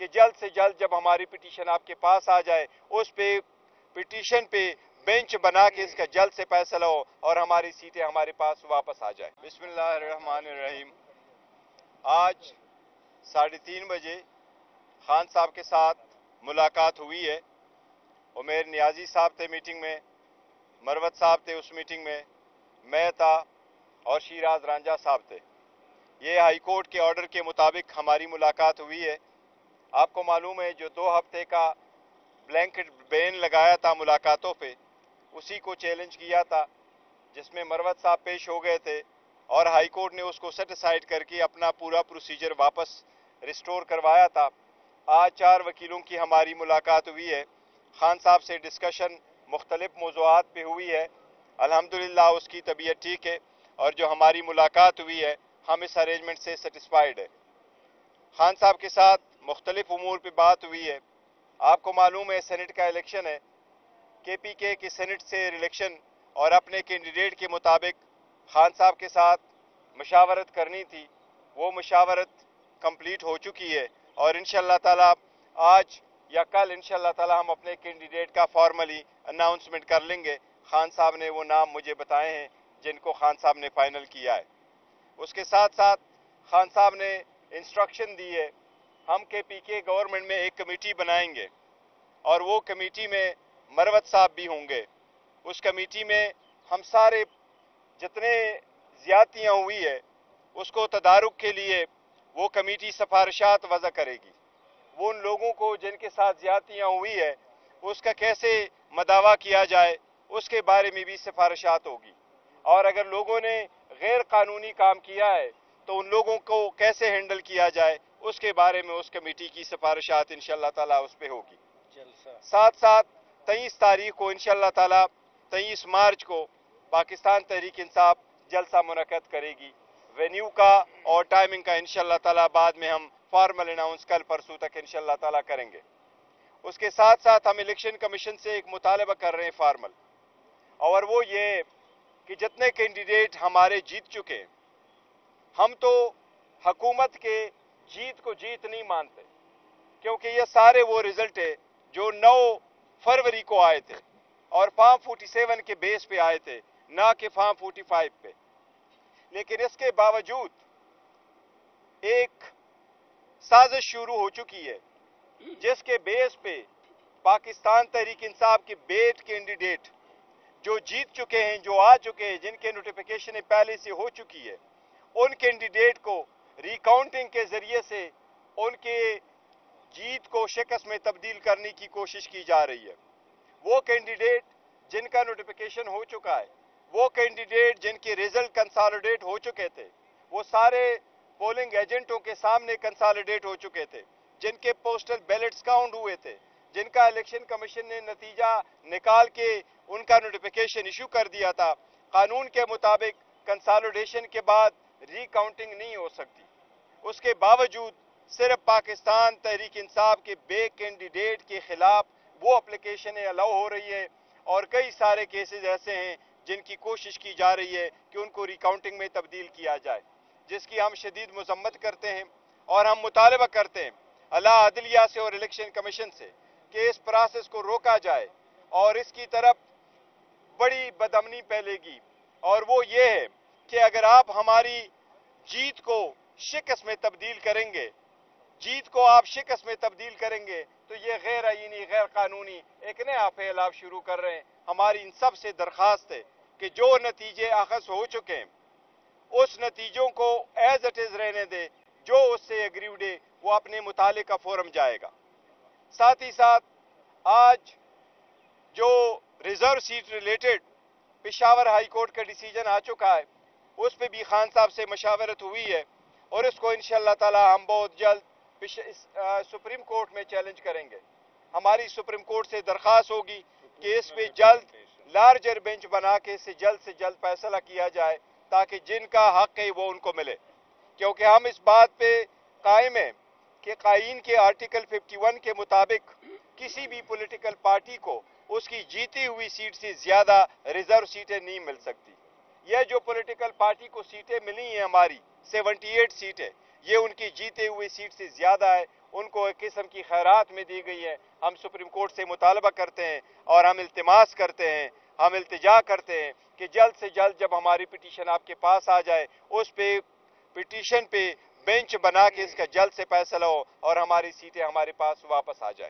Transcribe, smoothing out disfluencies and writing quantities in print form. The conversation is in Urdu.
کہ جلد سے جلد جب ہماری پٹیشن آپ کے پاس آ جائے اس پہ پٹیشن پہ بینچ بنا کے اس کا جلد سے فیصلہ ہو اور ہماری سیٹیں ہمارے پاس واپس آ جائیں. بسم اللہ الرحمن الرحیم. آج 3:30 بجے خان صاحب کے ساتھ ملاقات ہوئی ہے. عمیر نیازی صاحب تھے میٹنگ میں, مروت صاحب تھے اس میٹنگ میں تھا اور شیراز رانجھا صاحب تھے. یہ ہائی کورٹ کے آرڈر کے مطابق ہماری ملاقات ہوئی ہے. آپ کو معلوم ہے جو 2 ہفتے کا بلینکٹ بین لگایا تھا ملاقاتوں پہ, اسی کو چیلنج کیا تھا, جس میں مروت صاحب پیش ہو گئے تھے اور ہائی کورٹ نے اس کو سیٹ اسائڈ کر کے اپنا پورا پروسیجر واپس ریسٹور کروایا تھا. آج 4 وکیلوں کی ہماری ملاقات ہوئی ہے. خان صاحب سے ڈسکشن مختلف موضوعات پہ ہوئی ہے. الحمدللہ اس کی طبیعت ٹھیک ہے اور جو ہماری ملاقات ہوئی ہے ہم اس ارینجمنٹ سے سیٹسفائیڈ ہے. خان صاحب کے ساتھ مختلف امور پہ بات ہوئی ہے. آپ کو معلوم ہے سینٹ کا الیکشن ہے, کے پی کے سینٹ سے الیکشن, اور اپنے کینڈیڈیٹ کے مطابق خان صاحب کے ساتھ مشاورت کرنی تھی. وہ مشاورت کمپلیٹ ہو چکی ہے اور انشاءاللہ تعالی آج یا کل انشاءاللہ تعالی ہم اپنے کینڈیڈیٹ کا فارملی اناؤنسمنٹ کر لیں گے. خان صاحب نے وہ نام مجھے بتائے ہیں جن کو خان صاحب نے فائنل کیا ہے. اس کے ساتھ ساتھ خان صاحب نے انسٹرکشن دی ہے ہم کے پی کے گورنمنٹ میں ایک کمیٹی بنائیں گے اور وہ کمیٹی میں مروت صاحب بھی ہوں گے. اس کمیٹی میں ہم سارے جتنے زیادتیاں ہوئی ہے اس کو تدارک کے لیے وہ کمیٹی سفارشات وضع کرے گی. وہ ان لوگوں کو جن کے ساتھ زیادتیاں ہوئی ہے اس کا کیسے مداوع کیا جائے اس کے بارے میں بھی سفارشات ہوگی, اور اگر لوگوں نے غیر قانونی کام کیا ہے تو ان لوگوں کو کیسے ہینڈل کیا جائے اس کے بارے میں اس کمیٹی کی سفارشات انشاءاللہ تعالی اس پہ ہوگی. ساتھ ساتھ 23 تاریخ کو انشاءاللہ تعالی 23 مارچ کو پاکستان تحریک انصاف جلسہ منعقد کرے گی. وینیو کا اور ٹائمنگ کا انشاءاللہ تعالی بعد میں ہم فارمل اناؤنس کل پرسوں تک انشاءاللہ تعالی کریں گے. اس کے ساتھ ساتھ ہم الیکشن کمیشن سے ایک مطالبہ کر رہے ہیں فارمل, اور وہ یہ کہ جتنے کینڈیڈیٹ ہمارے جیت چکے, ہم تو حکومت کے جیت کو جیت نہیں مانتے, کیونکہ یہ سارے وہ رزلٹ ہے جو 9 فروری کو آئے تھے اور فارم 47 کے بیس پہ آئے تھے, نہ کہ فارم 45 پہ. لیکن اس کے باوجود ایک سازش شروع ہو چکی ہے جس کے بیس پہ پاکستان تحریک انصاف کے بیٹ کینڈیڈیٹ جو جیت چکے ہیں, جو آ چکے ہیں, جن کے نوٹیفیکیشن پہلے سے ہو چکی ہے, ان کینڈیڈیٹ کو ریکاؤنٹنگ کے ذریعے سے ان کے جیت کو شکست میں تبدیل کرنے کی کوشش کی جا رہی ہے. وہ کینڈیڈیٹ جن کا نوٹیفیکیشن ہو چکا ہے, وہ کینڈیڈیٹ جن کے ریزلٹ کنسالیڈیٹ ہو چکے تھے, وہ سارے پولنگ ایجنٹوں کے سامنے کنسالیڈیٹ ہو چکے تھے, جن کے پوسٹل بیلٹس کاؤنٹ ہوئے تھے, جن کا الیکشن کمیشن نے نتیجہ نکال کے ان کا نوٹیفیکیشن ایشو کر دیا تھا. قانون کے مطابق کنسالیڈیشن کے بعد ری کاؤنٹنگ نہیں ہو سکتی. اس کے باوجود صرف پاکستان تحریک انصاف کے بے کینڈیڈیٹ کے خلاف وہ اپلیکیشنیں الاؤ ہو رہی ہے, اور کئی سارے کیسز ایسے ہیں جن کی کوشش کی جا رہی ہے کہ ان کو ریکاؤنٹنگ میں تبدیل کیا جائے, جس کی ہم شدید مذمت کرتے ہیں. اور ہم مطالبہ کرتے ہیں اعلیٰ عدلیہ سے اور الیکشن کمیشن سے کہ اس پروسیس کو روکا جائے, اور اس کی طرف بڑی بدامنی پھیلے گی, اور وہ یہ ہے کہ اگر آپ ہماری جیت کو شکست میں تبدیل کریں گے, جیت کو آپ شکست میں تبدیل کریں گے تو یہ غیر آئینی, غیر قانونی ایک نیا فعل آپ شروع کر رہے ہیں. ہماری ان سب سے درخواست ہے کہ جو نتیجے اخذ ہو چکے ہیں اس نتیجوں کو ایز اٹ از رہنے دے, جو اس سے ایگریوڈ ہے وہ اپنے متعلقہ فورم جائے گا. ساتھ ہی ساتھ آج جو reserve seat related Peshawar high court کا ڈیسیجن آ چکا ہے, اس پہ بھی خان صاحب سے مشاورت ہوئی ہے, اور اس کو انشاءاللہ تعالی ہم بہت جلد سپریم کورٹ میں چیلنج کریں گے. ہماری سپریم کورٹ سے درخواست ہوگی کہ اس پہ جلد لارجر بینچ بنا کے اسے جلد سے جلد فیصلہ کیا جائے تاکہ جن کا حق ہے وہ ان کو ملے. کیونکہ ہم اس بات پہ قائم ہیں کہ قائین کے آرٹیکل 51 کے مطابق کسی بھی پولیٹیکل پارٹی کو اس کی جیتی ہوئی سیٹ سے زیادہ ریزرو سیٹیں نہیں مل سکتی. یہ جو پولیٹیکل پارٹی کو سیٹیں ملی ہیں ہماری 78 سیٹیں, یہ ان کی جیتے ہوئے سیٹ سے زیادہ ہے, ان کو ایک قسم کی خیرات میں دی گئی ہے. ہم سپریم کورٹ سے مطالبہ کرتے ہیں اور ہم التماس کرتے ہیں، ہم التجا کرتے ہیں کہ جلد سے جلد جب ہماری پٹیشن آپ کے پاس آ جائے، اس پہ پٹیشن پہ بینچ بنا کے اس کا جلد سے فیصلہ ہو اور ہماری سیٹیں ہمارے پاس واپس آ جائے.